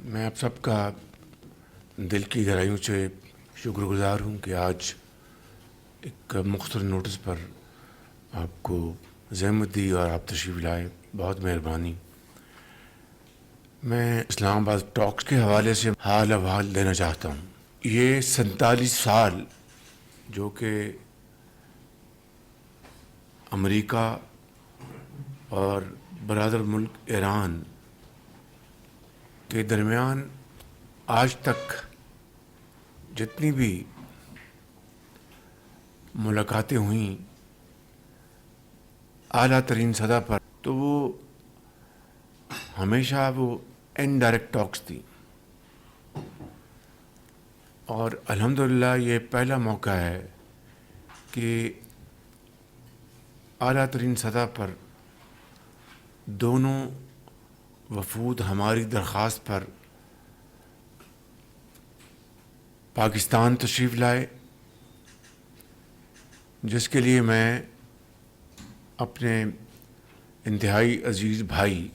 میں آپ سب کا دل کی گہرائیوں سے شکر گزار ہوں کہ آج ایک مختصر نوٹس پر آپ کو زحمت دی اور آپ تشریف لائے. بہت مہربانی. میں اسلام آباد ٹاکس کے حوالے سے حال احوال دینا چاہتا ہوں. یہ 47 سال جو کہ امریکہ اور برادر ملک ایران کے درمیان آج تک جتنی بھی ملاقاتیں ہوئیں اعلیٰ ترین سطح پر، تو وہ ہمیشہ وہ انڈائریکٹ ٹاکس تھی. اور الحمدللہ یہ پہلا موقع ہے کہ اعلیٰ ترین سطح پر دونوں وفود ہماری درخواست پر پاکستان تشریف لائے، جس کے لیے میں اپنے انتہائی عزیز بھائی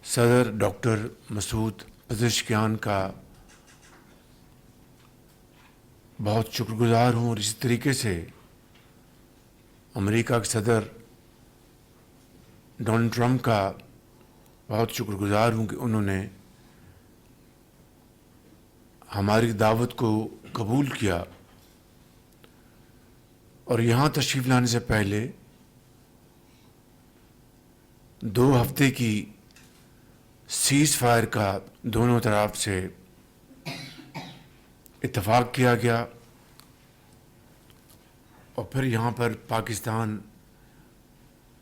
صدر ڈاکٹر مسعود پزشکیان کا بہت شکر گزار ہوں، اور اسی طریقے سے امریکہ کے صدر ڈونلڈ ٹرمپ کا بہت شکر گزار ہوں کہ انہوں نے ہماری دعوت کو قبول کیا اور یہاں تشریف لانے سے پہلے 2 ہفتے کی سیز فائر کا دونوں طرف سے اتفاق کیا گیا، اور پھر یہاں پر پاکستان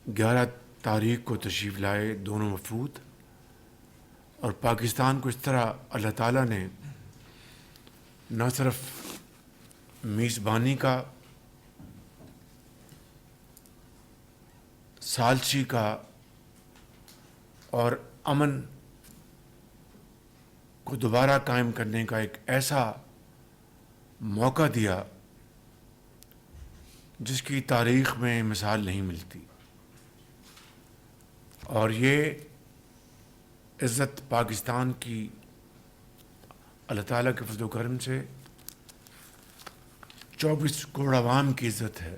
11 تاریخ کو تشریف لائے دونوں وفود. اور پاکستان کو اس طرح اللہ تعالیٰ نے نہ صرف میزبانی کا، ثالثی کا اور امن کو دوبارہ قائم کرنے کا ایک ایسا موقع دیا جس کی تاریخ میں مثال نہیں ملتی. اور یہ عزت پاکستان کی اللہ تعالیٰ کے فضل و کرم سے 24 کروڑ عوام کی عزت ہے.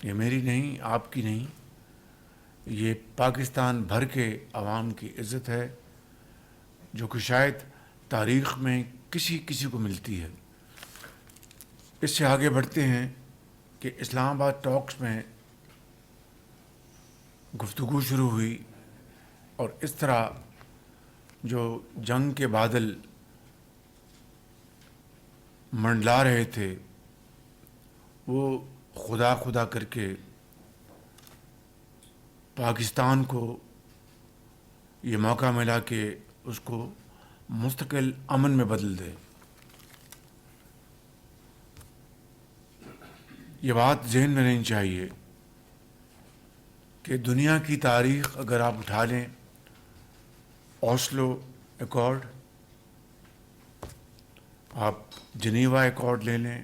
یہ میری نہیں، آپ کی نہیں، یہ پاکستان بھر کے عوام کی عزت ہے، جو کہ شاید تاریخ میں کسی کو ملتی ہے. اس سے آگے بڑھتے ہیں کہ اسلام آباد ٹاکس میں گفتگو شروع ہوئی، اور اس طرح جو جنگ کے بادل منڈلا رہے تھے وہ خدا خدا کر کے پاکستان کو یہ موقع ملا کہ اس کو مستقل امن میں بدل دے. یہ بات ذہن میں رہنی چاہیے کہ دنیا کی تاریخ اگر آپ اٹھا لیں، اوسلو ایکارڈ، آپ جنیوا ایکارڈ لے لیں،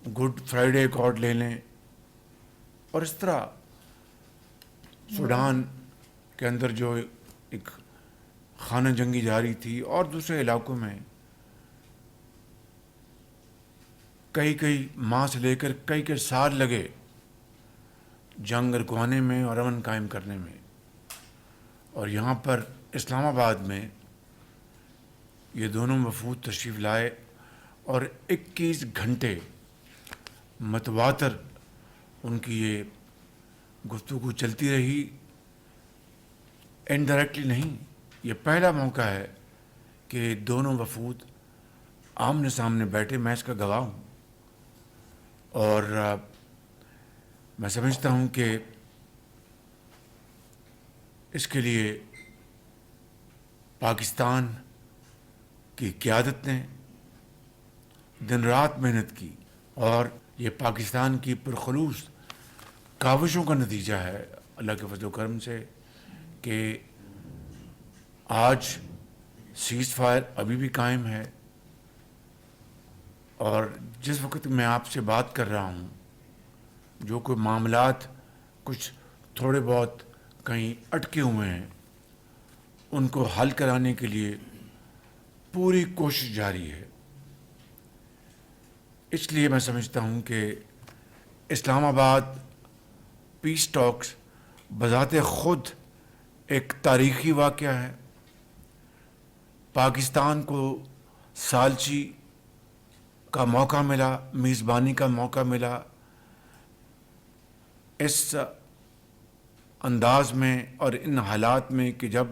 گڈ فرائیڈے ایکارڈ لے لیں، اور اس طرح سوڈان کے اندر جو ایک خانہ جنگی جاری تھی، اور دوسرے علاقوں میں کئی ماہ سے لے کر کئی سال لگے جنگ رکوانے میں اور امن قائم کرنے میں. اور یہاں پر اسلام آباد میں یہ دونوں وفود تشریف لائے، اور 21 گھنٹے متواتر ان کی یہ گفتگو چلتی رہی. انڈائریکٹلی نہیں، یہ پہلا موقع ہے کہ دونوں وفود آمنے سامنے بیٹھے. میں اس کا گواہ ہوں، اور میں سمجھتا ہوں کہ اس کے لیے پاکستان کی قیادت نے دن رات محنت کی، اور یہ پاکستان کی پرخلوص کاوشوں کا نتیجہ ہے اللہ کے فضل و کرم سے کہ آج سیز فائر ابھی بھی قائم ہے. اور جس وقت میں آپ سے بات کر رہا ہوں، جو کوئی معاملات کچھ تھوڑے بہت کہیں اٹکے ہوئے ہیں، ان کو حل کرانے کے لیے پوری کوشش جاری ہے۔ اس لیے میں سمجھتا ہوں کہ اسلام آباد پیس ٹاکس بذات خود ایک تاریخی واقعہ ہے۔ پاکستان کو ثالثی کا موقع ملا، میزبانی کا موقع ملا، اس انداز میں اور ان حالات میں کہ جب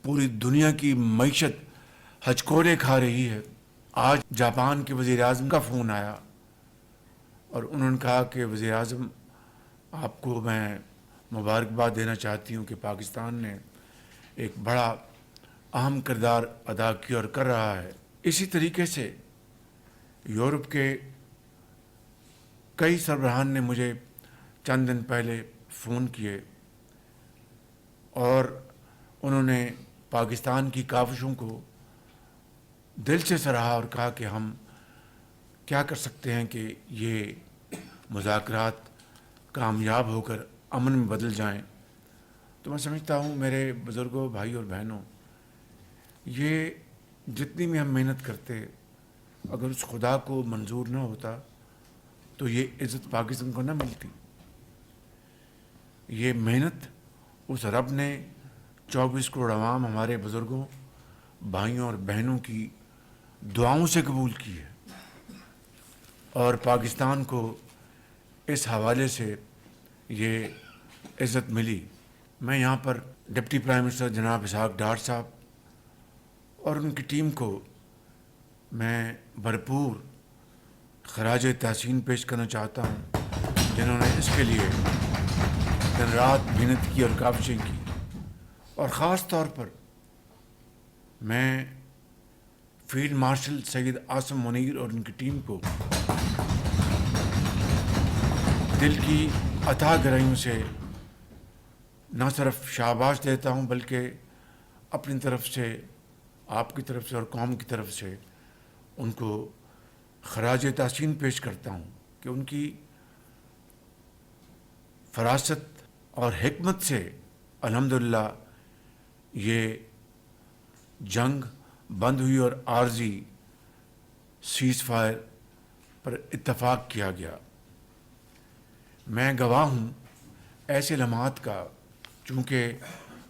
پوری دنیا کی معیشت ہچکولے کھا رہی ہے۔ آج جاپان کے وزیر اعظم کا فون آیا اور انہوں نے کہا کہ وزیر اعظم آپ کو میں مبارکباد دینا چاہتی ہوں کہ پاکستان نے ایک بڑا اہم کردار ادا کیا اور کر رہا ہے۔ اسی طریقے سے یورپ کے کئی سربراہان نے مجھے چند دن پہلے فون کیے اور انہوں نے پاکستان کی کاوشوں کو دل سے سراہا اور کہا کہ ہم کیا کر سکتے ہیں کہ یہ مذاکرات کامیاب ہو کر امن میں بدل جائیں۔ تو میں سمجھتا ہوں میرے بزرگوں، بھائی اور بہنوں، یہ جتنی بھی ہم محنت کرتے اگر اس خدا کو منظور نہ ہوتا تو یہ عزت پاکستان کو نہ ملتی۔ یہ محنت اس رب نے 24 کروڑ عوام ہمارے بزرگوں، بھائیوں اور بہنوں کی دعاؤں سے قبول کی ہے، اور پاکستان کو اس حوالے سے یہ عزت ملی۔ میں یہاں پر ڈپٹی پرائم منسٹر جناب اسحاق ڈار صاحب اور ان کی ٹیم کو میں بھرپور خراج تحسین پیش کرنا چاہتا ہوں، جنہوں نے اس کے لیے دن رات محنت کی اور کاوشیں کی، اور خاص طور پر میں فیلڈ مارشل سید عاصم منیر اور ان کی ٹیم کو دل کی اتھاہ گہرائیوں سے نہ صرف شاباش دیتا ہوں بلکہ اپنی طرف سے، آپ کی طرف سے اور قوم کی طرف سے ان کو خراج تحسین پیش کرتا ہوں کہ ان کی فراست اور حکمت سے الحمدللہ یہ جنگ بند ہوئی اور عارضی سیز فائر پر اتفاق کیا گیا۔ میں گواہ ہوں ایسے لمحات کا، چونکہ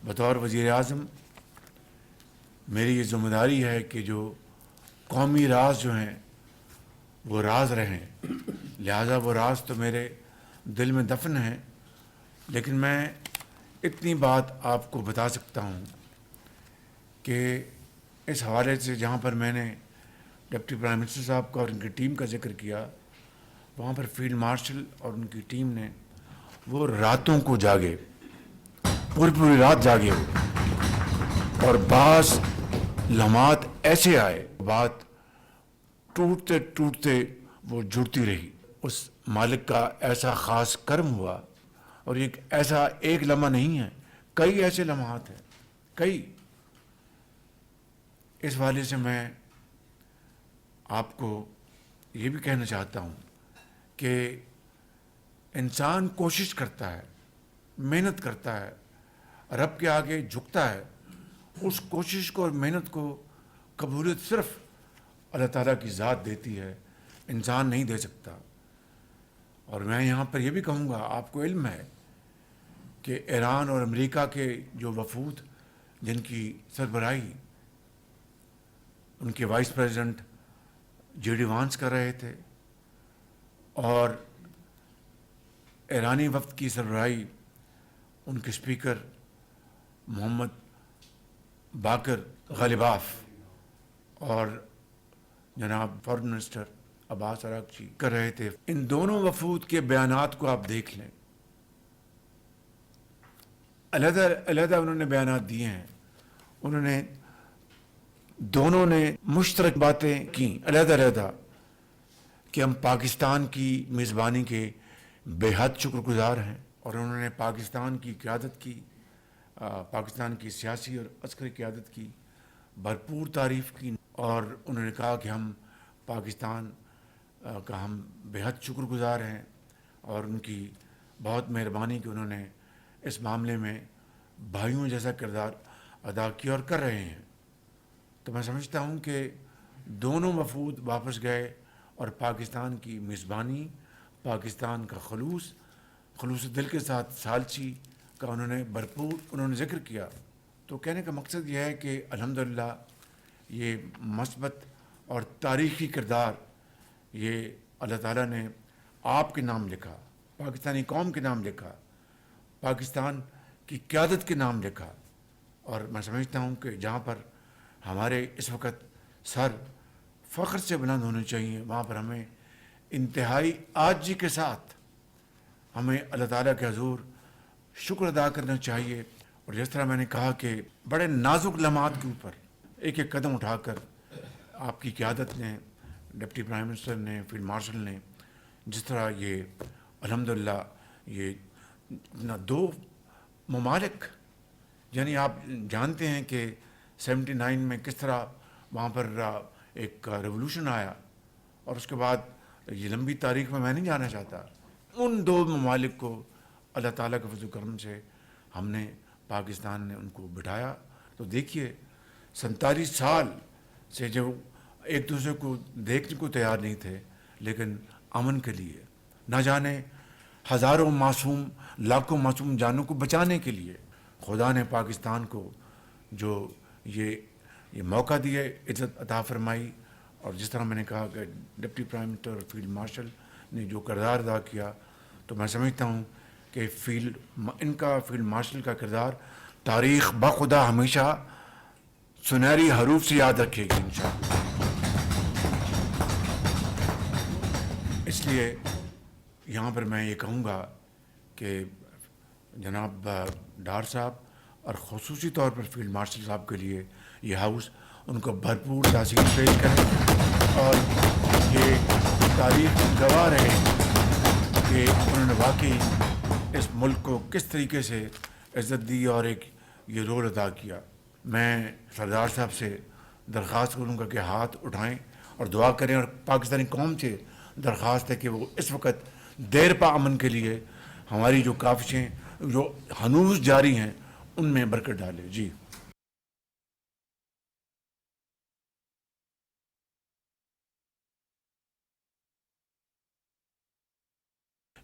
بطور وزیر اعظم میری یہ ذمہ داری ہے کہ جو قومی راز جو ہیں وہ راز رہیں، لہٰذا وہ راز تو میرے دل میں دفن ہیں، لیکن میں اتنی بات آپ کو بتا سکتا ہوں کہ اس حوالے سے جہاں پر میں نے ڈپٹی پرائم منسٹر صاحب کا اور ان کی ٹیم کا ذکر کیا، وہاں پر فیلڈ مارشل اور ان کی ٹیم نے وہ راتوں کو جاگے، پوری رات جاگے ہو، اور بعض لمحات ایسے آئے، بات ٹوٹتے ٹوٹتے وہ جڑتی رہی۔ اس مالک کا ایسا خاص کرم ہوا، اور یہ ایسا ایک لمحہ نہیں ہے، کئی ایسے لمحات ہیں، کئی۔ اس والے سے میں آپ کو یہ بھی کہنا چاہتا ہوں کہ انسان کوشش کرتا ہے، محنت کرتا ہے، رب کے آگے جھکتا ہے، اس کوشش کو اور محنت کو قبولیت صرف اللہ تعالیٰ کی ذات دیتی ہے، انسان نہیں دے سکتا۔ اور میں یہاں پر یہ بھی کہوں گا، آپ کو علم ہے کہ ایران اور امریکہ کے جو وفود جن کی سربراہی ان کے vice president J D once کر رہے تھے، اور ایرانی وفد کی سربراہی ان کے اسپیکر محمد باقر غالباف اور جناب فارن منسٹر عباس عراقچی کر رہے تھے۔ ان دونوں وفود کے بیانات کو آپ دیکھ لیں، علیحدہ انہوں نے بیانات دیے ہیں، انہوں نے دونوں نے مشترک باتیں کی علیحدہ کہ ہم پاکستان کی میزبانی کے بے حد شکر گزار ہیں، اور انہوں نے پاکستان کی قیادت کی، پاکستان کی سیاسی اور عسکری قیادت کی بھرپور تعریف کی، اور انہوں نے کہا کہ ہم پاکستان کا ہم بے حد شکر گزار ہیں، اور ان کی بہت مہربانی کہ انہوں نے اس معاملے میں بھائیوں جیسا کردار ادا کیا اور کر رہے ہیں. تو میں سمجھتا ہوں کہ دونوں وفود واپس گئے اور پاکستان کی میزبانی، پاکستان کا خلوص دل کے ساتھ ثالثی کا انہوں نے ذکر کیا. تو کہنے کا مقصد یہ ہے کہ الحمدللہ یہ مثبت اور تاریخی کردار یہ اللہ تعالیٰ نے آپ کے نام لکھا، پاکستانی قوم کے نام لکھا، پاکستان کی قیادت کے نام لکھا. اور میں سمجھتا ہوں کہ جہاں پر ہمارے اس وقت سر فخر سے بلند ہونے چاہیے، وہاں پر ہمیں انتہائی عاجزی کے ساتھ ہمیں اللہ تعالیٰ کے حضور شکر ادا کرنا چاہیے. اور جس طرح میں نے کہا کہ بڑے نازک لمحات کے اوپر ایک ایک قدم اٹھا کر آپ کی قیادت نے، ڈپٹی پرائم منسٹر نے، فیلڈ مارشل نے جس طرح یہ الحمدللہ یہ دو ممالک، یعنی آپ جانتے ہیں کہ 79 میں کس طرح وہاں پر ایک ریولوشن آیا، اور اس کے بعد یہ لمبی تاریخ میں نہیں جانا چاہتا. ان دو ممالک کو اللہ تعالیٰ کے فضل و کرم سے ہم نے، پاکستان نے ان کو بٹھایا. تو دیکھیے 47 سال سے جو ایک دوسرے کو دیکھنے کو تیار نہیں تھے، لیکن امن کے لیے، نہ جانے ہزاروں معصوم، لاکھوں معصوم جانوں کو بچانے کے لیے خدا نے پاکستان کو جو یہ موقع دیے، عزت عطا فرمائی. اور جس طرح میں نے کہا کہ ڈپٹی پرائم منسٹر اور فیلڈ مارشل نے جو کردار ادا کیا، تو میں سمجھتا ہوں کہ ان کا فیلڈ مارشل کا کردار تاریخ بخدا ہمیشہ سنہری حروف سے یاد رکھے گی انشاءاللہ. اس لیے یہاں پر میں یہ کہوں گا کہ جناب ڈار صاحب اور خصوصی طور پر فیلڈ مارشل صاحب کے لیے یہ ہاؤس ان کو بھرپور تاثیر پیش کرے، اور یہ تاریخ گواہ رہے کہ انہوں نے واقعی اس ملک کو کس طریقے سے عزت دی اور ایک یہ رول ادا کیا. میں سردار صاحب سے درخواست کروں گا کہ ہاتھ اٹھائیں اور دعا کریں، اور پاکستانی قوم سے درخواست ہے کہ وہ اس وقت دیر پا امن کے لیے ہماری جو کاوشیں جو ہنوز جاری ہیں ان میں برکت ڈالے. جی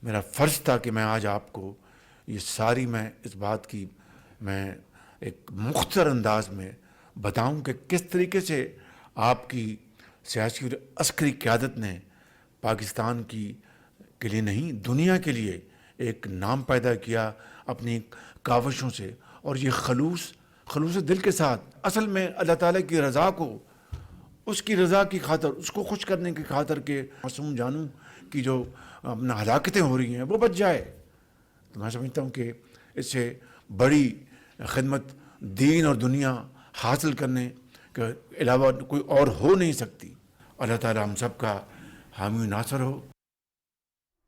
میرا فرض تھا کہ میں آج آپ کو یہ ساری میں اس بات کی میں ایک مختصر انداز میں بتاؤں کہ کس طریقے سے آپ کی سیاسی اور عسکری قیادت نے پاکستان کے لیے نہیں، دنیا کے لیے ایک نام پیدا کیا اپنی کاوشوں سے. اور یہ خلوص دل کے ساتھ اصل میں اللہ تعالیٰ کی رضا کو، اس کی رضا کی خاطر، اس کو خوش کرنے کی خاطر کہ معصوم جانوں کی جو اپنا ہلاکتیں ہو رہی ہیں وہ بچ جائے. تو میں سمجھتا ہوں کہ اس سے بڑی خدمت دین اور دنیا حاصل کرنے کے علاوہ کوئی اور ہو نہیں سکتی. اللہ تعالیٰ ہم سب کا حامی و ناصر ہو.